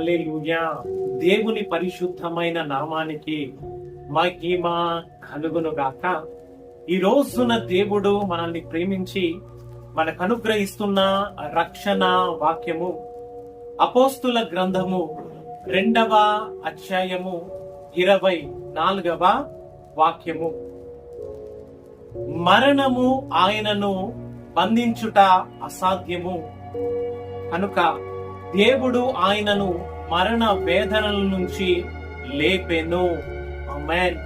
హల్లెలూయా. దేవుని పరిశుద్ధమైన నామానికి మహిమ కలుగును గాక. ఈ రోజున దేవుడు మనల్ని ప్రేమించి మనకు అనుగ్రహిస్తున్న రక్షణ వాక్యము అపోస్తుల గ్రంథము 2వ అధ్యాయము 24వ వాక్యము. మరణము ఆయనను బంధించుట అసాధ్యము కనుక దేవుడు ఆయనను మరణ వేదనల నుంచి లేపెను. ఆమేన్.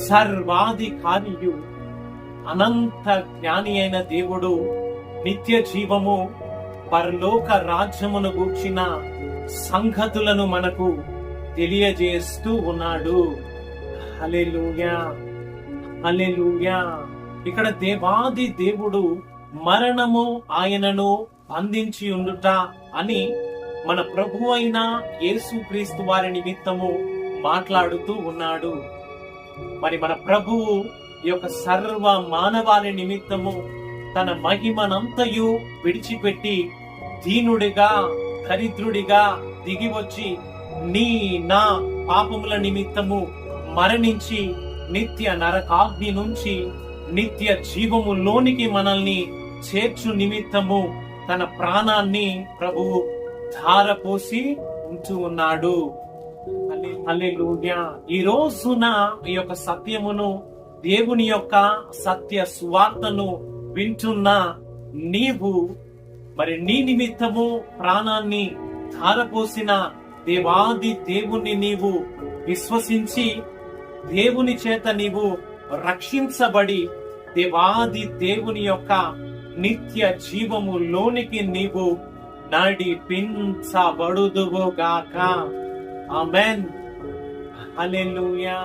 సర్వాధికారియు అనంత జ్ఞాని అయిన దేవుడు నిత్య జీవము పరలోక రాజ్యమును గూర్చిన సంగతులను మనకు తెలియజేస్తూ ఉన్నాడు. హల్లెలూయా, హల్లెలూయా. ఇక్కడ దేవాది దేవుడు మరణము ఆయనను బంధించి ఉండుట అని మన ప్రభు అయిన యేసుక్రీస్తు వారి నిమిత్తము మాట్లాడుతూ ఉన్నాడు. మరి మన ప్రభువు ఈ యొక్క సర్వ మానవాళి నిమిత్తము తన మహిమనంతయు విడిచిపెట్టి దీనుడిగా దరిద్రుడిగా దిగి వచ్చి నీ నా పాపముల నిమిత్తము మరణించి నిత్య నరకాగ్ని నుంచి నిత్య జీవములోనికి మనల్ని చేర్చు నిమిత్తము తన ప్రాణాన్ని ప్రభువు ధారపోసి ఉంటూ ఉన్నాడు. హల్లెలూయా. ఈ రోజున ఈ యొక్క సత్యమును, దేవుని యొక్క సత్య సువార్తను వింటున్న నీవు మరి నీ నిమిత్తము ప్రాణాన్ని ధారపోసిన దేవాది దేవుణ్ణి నీవు విశ్వసించి దేవుని చేత నీవు రక్షించబడి దేవాది దేవుని యొక్క నిత్య జీవములోనికి నీవు నడిపించబడుదువుగాక. ఆమేన్. హల్లెలూయా.